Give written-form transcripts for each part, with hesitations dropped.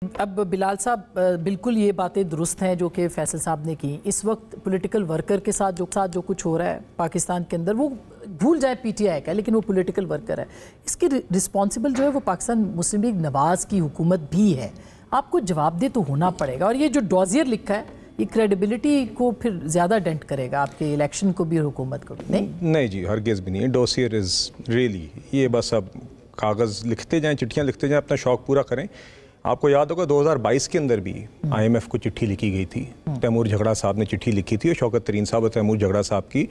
اب بلال صاحب بالکل یہ باتیں درست ہیں جو کہ فیصل صاحب نے کی. اس وقت پولیٹیکل ورکر کے ساتھ جو کچھ ہو رہا ہے پاکستان کے اندر، وہ بھول جائے پی ٹی آئی کا، لیکن وہ پولیٹیکل ورکر ہے. اس کی رسپانسبل جو ہے وہ پاکستان مسلم لیگ نواز کی حکومت بھی ہے. آپ کو جواب دہ تو ہونا پڑے گا. اور یہ جو ڈوزیئر لکھا ہے یہ کریڈیبلٹی کو پھر زیادہ ڈینٹ کرے گا آپ کے الیکشن کو بھی اور حکومت کو بھی. نہیں جی، ہرگز بھی نہیں ہے. ڈوسیئر از ریئلی یہ بس اب کاغذ لکھتے جائیں، چٹھیاں لکھتے جائیں، اپنا شوق پورا کریں. آپ کو یاد ہوگا 2022 کے اندر بھی آئی ایم ایف کو چٹھی لکھی گئی تھی. تیمور جھگڑا صاحب نے چٹھی لکھی تھی اور شوکت ترین صاحب اور تیمور جھگڑا صاحب کی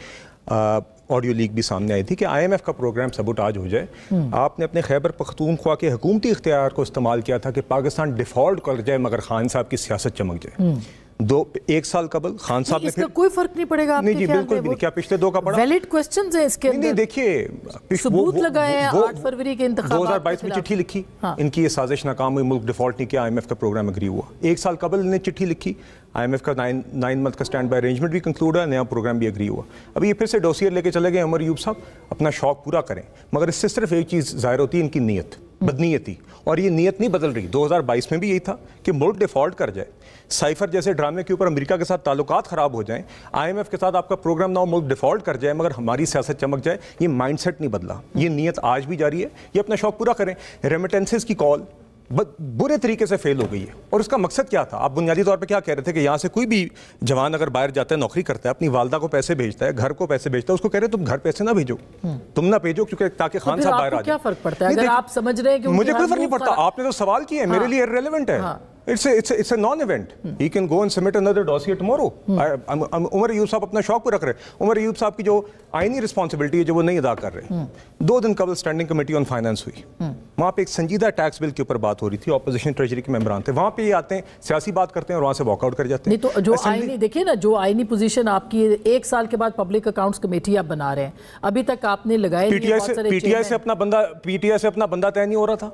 آڈیو لیک بھی سامنے آئی تھی کہ آئی ایم ایف کا پروگرام سبوٹاج ہو جائے. آپ نے اپنے خیبر پختونخوا کے حکومتی اختیار کو استعمال کیا تھا کہ پاکستان ڈیفالٹ کر جائے مگر خان صاحب کی سیاست چمک جائے. ایک سال قبل خان صاحب نے اس کا کوئی فرق نہیں پڑے گا. نہیں جی بالکل بھی نہیں. کیا پچھلے دو کا پڑا؟ ویلڈ کوسچنز ہیں اس کے اندر. نہیں دیکھیے، ثبوت لگائے ہیں 8 فروری کے انتخابات 2022 میں چٹھی لکھی، ان کی یہ سازش ناکام ہوئی، ملک ڈیفالٹ نہیں کیا، آئی ایم ایف کا پروگرام اگری ہوا. ایک سال قبل نے چٹھی لکھی، آئی ایم ایف کا 9 منتھ کا اسٹینڈ بائی ارینجمنٹ بھی کنکلوڈ ہے، نیا پروگرام بھی اگری ہوا. ابھی یہ پھر سے ڈوسیئر لے کے چلے گئے عمر ایوب صاحب. اپنا شوق پورا کریں، مگر اس سے صرف ایک چیز ظاہر ہوتی ہے، ان کی نیت بدنیتی. اور یہ نیت نہیں بدل رہی. 2022 میں بھی یہی تھا کہ ملک ڈیفالٹ کر جائے، سائفر جیسے ڈرامے کے اوپر امریکہ کے ساتھ تعلقات خراب ہو جائیں، آئی ایم ایف کے ساتھ آپ کا پروگرام نہ ہو، ملک ڈیفالٹ کر جائے مگر ہماری سیاست چمک جائے. یہ مائنڈ سیٹ نہیں بدلا، یہ نیت آج بھی جاری ہے. یہ اپنا شوق پورا کریں. ریمیٹنسز کی کال برے طریقے سے فیل ہو گئی ہے. اور اس کا مقصد کیا تھا؟ آپ بنیادی طور پہ کیا کہہ رہے تھے کہ یہاں سے کوئی بھی جوان اگر باہر جاتا ہے، نوکری کرتا ہے، اپنی والدہ کو پیسے بھیجتا ہے، گھر کو پیسے بھیجتا ہے، اس کو کہہ رہے تم گھر پیسے نہ بھیجو، تم نہ بھیجو، کیونکہ تاکہ خان صاحب باہر آ جائے. کیا فرق پڑتا ہے اگر آپ سمجھ رہے ہیں کہ مجھے کوئی فرق نہیں پڑتا. آپ نے تو سوال کیا ہے، میرے لیے irrelevant ہے. It's a non-event. He can go and submit another dossier tomorrow. Omar Ayub صاحب اپنا شوق پورا کرے. عمر ایوب صاحب کی جو آئینی رسپانسبلٹی ہے جو وہ نہیں ادا کر رہے. 2 دن قبل اسٹینڈنگ کمیٹی آن فائنانس ہوئی، وہاں پہ ایک سنجیدہ ٹیکس بل کے اوپر بات ہو رہی تھی. اپوزیشن ٹریجری کے ممبران تھے وہاں پہ. یہ آتے ہیں سیاسی بات کرتے ہیں اور وہاں سے واک آؤٹ کر جاتے ہیں. نہیں تو جو آئینی دیکھیں نا، جو آئینی پوزیشن آپ کی 1 سال کے بعد پبلک اکاؤنٹس کمیٹی آپ بنا رہے ہیں، ابھی تک آپ نے لگائے پی ٹی آئی سے اپنا بندہ طے نہیں ہو رہا تھا.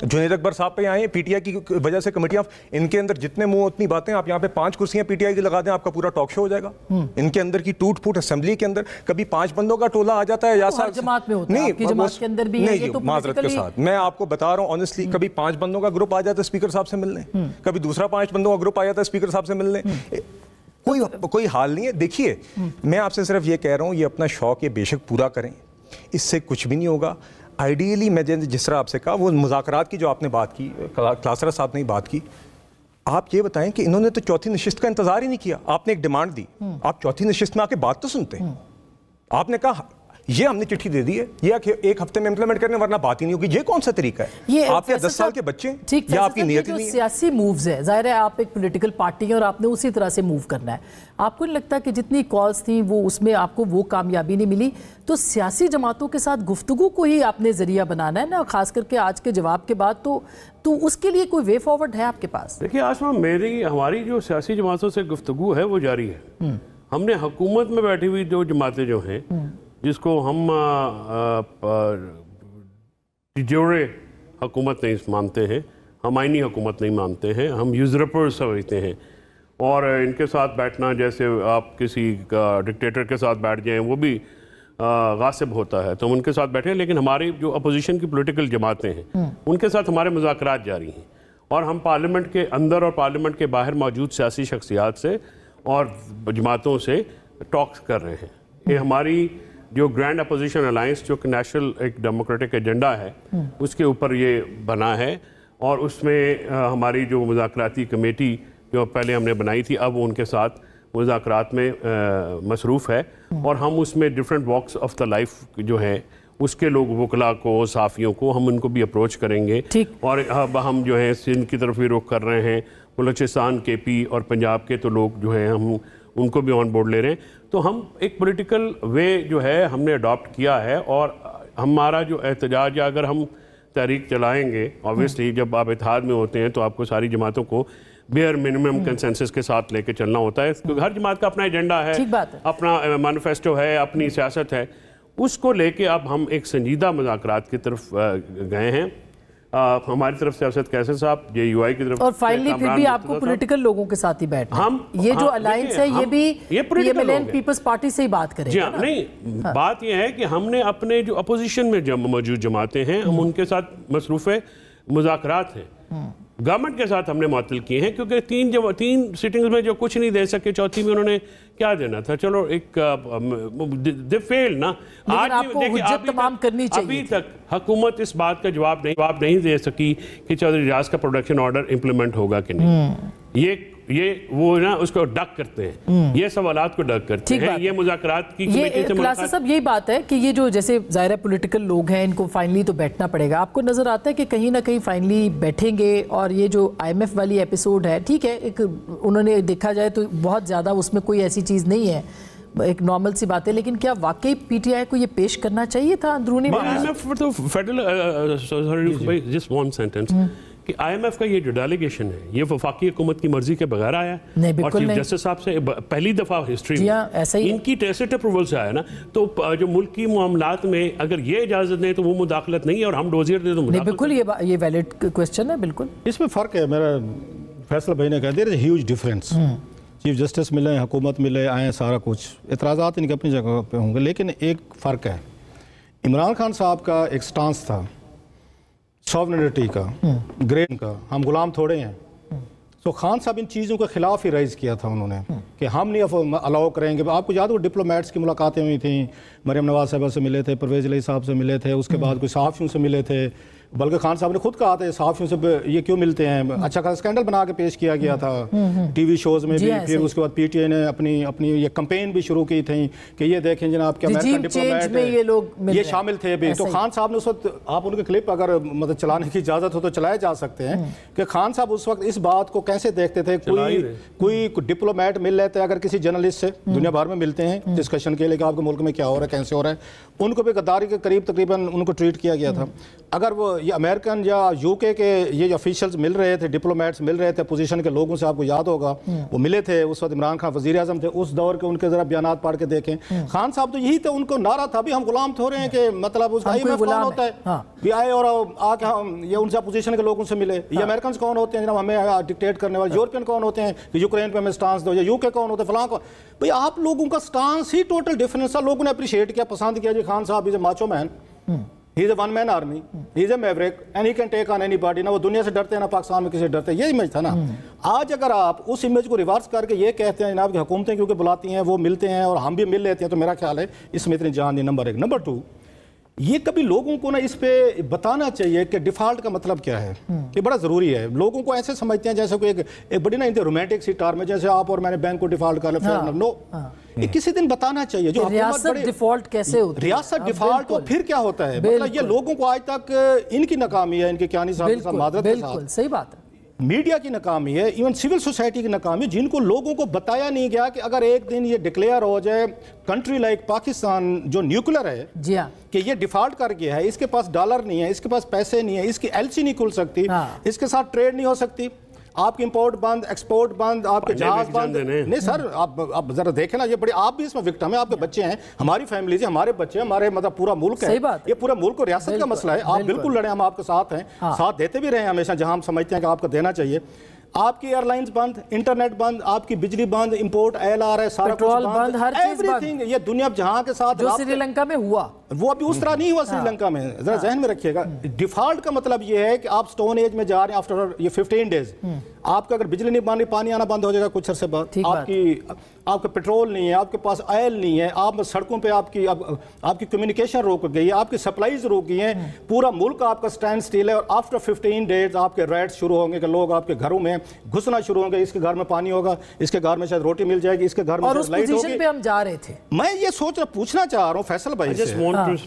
جنید اکبر صاحب پہ آئے ہیں پی ٹی آئی کی وجہ سے کمیٹیاں، ان کے اندر جتنے منہ اتنی باتیں. آپ یہاں پہ 5 کرسیاں پی ٹی آئی کی لگا دیں، آپ کا پورا ٹاک شو ہو جائے گا. ان کے اندر کی ٹوٹ پھوٹ اسمبلی کے اندر کبھی 5 بندوں کا ٹولہ آ جاتا ہے یا ہر جماعت میں ہوتا ہے، آپ کی جماعت کے اندر بھی ہے. یہ تو معذرت کے ساتھ میں آپ کو بتا رہا ہوں آنیسٹلی، کبھی 5 بندوں کا گروپ آ جاتا ہے اسپیکر صاحب سے ملنے، کبھی دوسرا 5 بندوں کا گروپ آ جاتا ہے اسپیکر صاحب سے ملنے. کوئی حال نہیں ہے. دیکھیے میں آپ سے صرف یہ کہہ رہا ہوں، یہ اپنا شوق یہ بے شک پورا کریں، اس سے کچھ بھی نہیں ہوگا. آئیڈیلی میں جس طرح آپ سے کہا، وہ مذاکرات کی جو آپ نے بات کی، کلاسرا صاحب نے بات کی، آپ یہ بتائیں کہ انہوں نے تو چوتھی نشست کا انتظار ہی نہیں کیا. آپ نے ایک ڈیمانڈ دی، آپ چوتھی نشست میں آ کے بات تو سنتے ہیں. آپ نے کہا یہ ہم نے چٹھی دے دی ہے، یہ 1 ہفتے میں امپلیمنٹ کرنے ورنہ بات ہی نہیں ہوگی. یہ کون سا طریقہ ہے؟ آپ کے 10 سال کے بچے یا آپ کی نیت نہیں ہے؟ سیاسی مووز ہے، ظاہر ہے آپ ایک پولیٹیکل پارٹی ہیں اور آپ نے اسی طرح سے موو کرنا ہے. آپ کو نہیں لگتا کہ جتنی کالز تھیں وہ اس میں آپ کو وہ کامیابی نہیں ملی؟ تو سیاسی جماعتوں کے ساتھ گفتگو کو ہی آپ نے ذریعہ بنانا ہے نا، خاص کر کے آج کے جواب کے بعد. تو اس کے لیے کوئی وے فارورڈ ہے آپ کے پاس؟ دیکھیے آسما، ہماری جو سیاسی جماعتوں سے گفتگو ہے وہ جاری ہے. ہم نے حکومت میں بیٹھی ہوئی جو جماعتیں جو ہیں، جس کو ہم جوڑے حکومت نہیں مانتے ہیں، ہم آئینی حکومت نہیں مانتے ہیں، ہم یوزرپر سمجھتے ہیں، اور ان کے ساتھ بیٹھنا جیسے آپ کسی ڈکٹیٹر کے ساتھ بیٹھ جائیں وہ بھی غاصب ہوتا ہے، تو ہم ان کے ساتھ بیٹھے ہیں. لیکن ہماری جو اپوزیشن کی پولیٹیکل جماعتیں ہیں ان کے ساتھ ہمارے مذاکرات جاری ہیں، اور ہم پارلیمنٹ کے اندر اور پارلیمنٹ کے باہر موجود سیاسی شخصیات سے اور جماعتوں سے ٹاکس کر رہے ہیں. یہ ہماری جو گرینڈ اپوزیشن الائنس، جو کہ نیشنل ایک ڈیموکریٹک ایجنڈا ہے، اس کے اوپر یہ بنا ہے. اور اس میں ہماری جو مذاکراتی کمیٹی جو پہلے ہم نے بنائی تھی، اب ان کے ساتھ مذاکرات میں مصروف ہے. اور ہم اس میں different walks of the life جو ہیں اس کے لوگ، وکلاء کو، صحافیوں کو، ہم ان کو بھی اپروچ کریں گے. اور اب ہم جو ہیں سندھ کی طرف بھی رخ کر رہے ہیں، بلوچستان کے پی اور پنجاب کے تو لوگ جو ہیں ہم ان کو بھی آن بورڈ لے رہے ہیں. تو ہم ایک پولیٹیکل وے جو ہے ہم نے اڈاپٹ کیا ہے. اور ہمارا جو احتجاج، یا اگر ہم تحریک چلائیں گے، آبویسلی جب آپ اتحاد میں ہوتے ہیں تو آپ کو ساری جماعتوں کو بیئر منیمم کنسنسس کے ساتھ لے کے چلنا ہوتا ہے، کیونکہ ہر جماعت کا اپنا ایجنڈا ہے، اپنا مینیفیسٹو ہے، اپنی سیاست ہے. اس کو لے کے اب ہم ایک سنجیدہ مذاکرات کی طرف گئے ہیں. ہماری طرف سے اسد قیصر صاحب، جے یو آئی کی طرف، اور فائنلی پھر بھی آپ کو پولیٹیکل لوگوں کے ساتھ ہی بیٹھنا ہے. یہ جو الائنس ہے یہ بھی P M L N Peoples Party سے ہی بات کریں گے. نہیں، بات یہ ہے کہ ہم نے اپنے جو اپوزیشن میں موجود جماعتیں ہیں ہم ان کے ساتھ مصروف مذاکرات ہیں. گورنمنٹ کے ساتھ ہم نے معطل کیے ہیں کیونکہ تین سٹنگز میں جو کچھ نہیں دے سکے، چوتھی میں انہوں نے کیا دینا تھا. چلو ایک دے فیل نا. آج آپ کو حجت تمام کرنی چاہیے. ابھی تک حکومت اس بات کا جواب نہیں دے سکی کہ چودھری ریاض کا پروڈکشن آرڈر امپلیمنٹ ہوگا کہ نہیں. یہ وہ نا اس کو ڈک کرتے ہیں، یہ سوالات کو ڈک کرتے ہیں. یہ مذاکرات کی کمیٹی سے خلاصہ صاحب یہی بات ہے کہ یہ جو جیسے ظاہر پولیٹیکل لوگ ہیں ان کو فائنلی تو بیٹھنا پڑے گا. آپ کو نظر آتا ہے کہ کہیں نہ کہیں فائنلی بیٹھیں گے؟ اور یہ جو آئی ایم ایف والی ایپیسوڈ ہے، ٹھیک ہے، ایک انہوں نے دیکھا جائے تو بہت زیادہ اس میں کوئی ایسی چیز نہیں ہے، ایک نارمل سی بات ہے، لیکن کیا واقعی پی ٹی آئی کو یہ پیش کرنا چاہیے تھا اندرونی جس ون سینٹنس کہ آئی ایم ایف کا یہ جو ڈیلیگیشن ہے یہ وفاقی حکومت کی مرضی کے بغیر آیا ہے اور چیف جسٹس صاحب سے پہلی دفعہ ہسٹری میں ان کی ٹیسٹ اپروول سے آیا نا. تو جو ملکی معاملات میں اگر یہ اجازت دیں تو وہ مداخلت نہیں ہے، اور ہم ڈوزیر دیں تو مداخلت. بالکل یہ ویلڈ کوسچن ہے. بالکل اس میں فرق ہے. میرا فیصلہ بھائی نے کہا there is a huge difference. Chief justice ملے، حکومت ملے، آئیں، سارا کچھ اعتراضات ان کی اپنی جگہ پہ ہوں گے، لیکن ایک فرق ہے. عمران خان صاحب کا ایک سٹانس تھا سوورنٹی کا، گرین کا، ہم غلام تھوڑے ہیں. سو خان صاحب ان چیزوں کے خلاف ہی رائز کیا تھا انہوں نے کہ ہم نہیں الاؤ کریں گے. آپ کو یاد ہو ڈپلومیٹس کی ملاقاتیں ہوئی تھیں، مریم نواز صاحبہ سے ملے تھے، پرویز علیہ صاحب سے ملے تھے، اس کے بعد کوئی صحافیوں سے ملے تھے، بلکہ خان صاحب نے خود کہا تھا صحافیوں سے یہ کیوں ملتے ہیں. اچھا خاصا اسکینڈل بنا کے پیش کیا گیا تھا ٹی وی شوز میں بھی. پھر اس کے بعد پی ٹی آئی نے اپنی یہ کمپین بھی شروع کی تھی کہ یہ دیکھیں جناب کہ امریکن ڈپلومیٹ یہ شامل تھے بھی. تو خان صاحب نے اس وقت، آپ ان کے کلپ اگر مطلب چلانے کی اجازت ہو تو چلائے جا سکتے ہیں، کہ خان صاحب اس وقت اس بات کو کیسے دیکھتے تھے. کوئی ڈپلومیٹ مل لیتے اگر کسی جرنلسٹ سے دنیا بھر میں ملتے ہیں ڈسکشن کے لیے کہ آپ کے ملک میں کیا ہو رہا ہے، کیسے ہو رہا ہے، ان کو بھی غداری کے قریب تقریباً ان کو ٹریٹ کیا گیا تھا. اگر وہ یہ امریکن یا یو کے یہ آفیشلز مل رہے تھے، ڈپلومیٹس مل رہے تھے پوزیشن کے لوگوں سے، آپ کو یاد ہوگا وہ ملے تھے اس وقت عمران خان وزیر اعظم تھے، اس دور کے ان کے ذرا بیانات پڑھ کے دیکھیں. خان صاحب تو یہی تھا، ان کو نعرہ تھا بھی ہم غلام تھو رہے ہیں، کہ مطلب اس کا آئی ایم ایف کون ہوتا ہے بھی آئے اور آ کے ہم یہ ان سے اپوزیشن کے لوگوں سے ملے. یہ امریکنز کون ہوتے ہیں جناب ہمیں ڈکٹیٹ کرنے والے، یورپین کون ہوتے ہیں کہ یوکرین پہ ہمیں سٹانس دو، یا یو کے کون ہوتے ہیں فلاں کو. بھئی آپ لوگوں کا سٹانس ہی ٹوٹل ڈیفرنس تھا. لوگوں نے اپریشیٹ کیا، پسند کیا. جی خان صاحب is a macho man, he is a one man army, he is a maverick and he can take on اینی باڈی. نہ وہ دنیا سے ڈرتے ہیں نہ پاکستان میں کسی سے ڈرتے. یہ امیج تھا نا. آج اگر آپ اس امیج کو ریورس کر کے یہ کہتے ہیں جناب کہ حکومتیں کیونکہ بلاتی ہیں وہ ملتے ہیں اور ہم بھی مل لیتے ہیں، تو میرا خیال ہے اس میں اتنی جان نہیں. نمبر ایک. نمبر ٹو، یہ کبھی لوگوں کو نا اس پہ بتانا چاہیے کہ ڈیفالٹ کا مطلب کیا ہے. یہ بڑا ضروری ہے. لوگوں کو ایسے سمجھتے ہیں جیسے کوئی ایک بڑی نا رومانٹک سی ٹارم ہے، جیسے آپ اور میں نے بینک کو ڈیفالٹ کر لیا. نو، یہ کسی دن بتانا چاہیے جو ریاست ڈیفالٹ کیسے ہوتی ہے، ریاست ڈیفالٹ اور پھر کیا ہوتا ہے. مطلب یہ لوگوں کو آج تک ان کی ناکامی ہے، ان کے کیانی صاحب کے ساتھ معذرت کے ساتھ، بالکل صحیح بات ہے، میڈیا کی ناکامی ہے، ایون سول سوسائٹی کی ناکامی ہے، جن کو لوگوں کو بتایا نہیں گیا کہ اگر ایک دن یہ ڈکلیئر ہو جائے کنٹری لائک پاکستان جو نیوکلر ہے، جی ہاں، کہ یہ ڈیفالٹ کر گیا ہے، اس کے پاس ڈالر نہیں ہے، اس کے پاس پیسے نہیں ہے، اس کی ایل سی نہیں کھل سکتی، اس کے ساتھ ٹریڈ نہیں ہو سکتی، آپ کی امپورٹ بند، ایکسپورٹ بند، آپ کے جہاز بند. نہیں سر، آپ ذرا دیکھیں نا، یہ بڑے آپ بھی اس میں وکٹم ہیں، آپ کے بچے ہیں، ہماری فیملیز ہیں، ہمارے بچے ہیں، ہمارے مطلب پورا ملک ہے. یہ پورا ملک اور ریاست کا مسئلہ ہے. آپ بالکل لڑیں، ہم آپ کے ساتھ ہیں، ساتھ دیتے بھی رہے ہیں ہمیشہ جہاں ہم سمجھتے ہیں کہ آپ کو دینا چاہیے. آپ کی ایئر لائنز بند، انٹرنیٹ بند، آپ کی بجلی بند، امپورٹ ایل آر ہے، سارا کچھ بند، ہر چیز بند. یہ دنیا جہاں کے ساتھ جو سری لنکا میں ہوا وہ ابھی اس طرح نہیں ہوا سری لنکا میں. ذرا ذہن میں رکھیے گا. ڈیفالٹ کا مطلب یہ ہے کہ آپ سٹون ایج میں جا رہے ہیں آفٹر یہ 15 ڈیز. آپ کا اگر بجلی نہیں بن رہی، پانی آنا بند ہو جائے گا کچھ عرصے بعد. آپ کا پیٹرول نہیں ہے، آپ کے پاس آئل نہیں ہے، آپ سڑکوں پہ آپ کی کمیونیکیشن روک گئی ہے، آپ کی سپلائیز روک گئی ہیں، پورا ملک آپ کا سٹینڈ سٹیل ہے. اور آفٹر 15 ڈیز آپ کے ریٹس شروع ہوں گے کہ لوگ آپ کے گھروں میں گھسنا شروع ہوں گے. اس کے گھر میں پانی ہوگا، اس کے گھر میں شاید روٹی مل جائے گی، اس کے گھر میں لائٹ ہوگی. اور اس پوزیشن پہ ہم جا رہے تھے. میں یہ سوچ رہا پوچھنا چاہ رہا ہوں فیصل بھائی سے،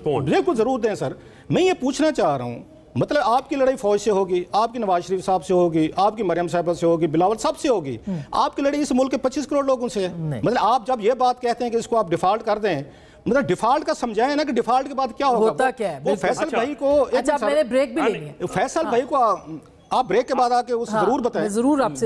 بالکل ضرور دیں سر. میں یہ پوچھنا چاہ رہا ہوں، مطلب آپ کی لڑائی فوج سے ہوگی، آپ کی نواز شریف صاحب سے ہوگی، آپ کی مریم صاحبہ سے ہوگی، بلاول سب سے ہوگی. آپ کی لڑائی اس ملک کے 25 کروڑ لوگوں سے ہے. مطلب آپ جب یہ بات کہتے ہیں کہ اس کو آپ ڈیفالٹ کر دیں، مطلب ڈیفالٹ کا سمجھائیں نا کہ ڈیفالٹ کے بعد کیا ہوگا. وہ فیصل بھائی کو، اچھا میں نے بریک بھی لینی ہے، فیصل بھائی کو آپ بریک کے بعد آ کے اسے ضرور بتائیں.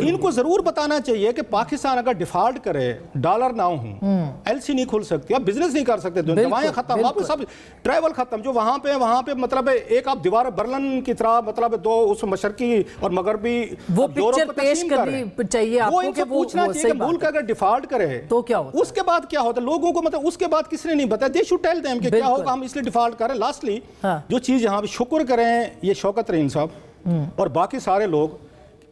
ان کو ضرور بتانا چاہیے کہ پاکستان اگر ڈیفالٹ کرے، ڈالر نہ ہوں، ایل سی نہیں کھل سکتی، آپ بزنس نہیں کر سکتے، دوائیں ختم، آپ سب ٹریول ختم. جو وہاں پہ مطلب ایک آپ دیوار برلن کی طرح مطلب دو اس مشرقی اور مغربی وہ پکچر پیش کرنی چاہیے آپ کو کہ وہ پوچھنا چاہیے کہ ملک اگر ڈیفالٹ کرے تو کیا ہوتا ہے، اس کے بعد کیا ہوتا ہے. لوگوں کو مطلب اس کے بعد کس نے نہیں بتایا. دے شوڈ ٹیل دیم کہ کیا ہوگا، ہم اس لیے ڈیفالٹ کریں. لاسٹلی جو چیز یہاں پہ شکر کریں یہ شوکت رحیم صاحب اور باقی سارے لوگ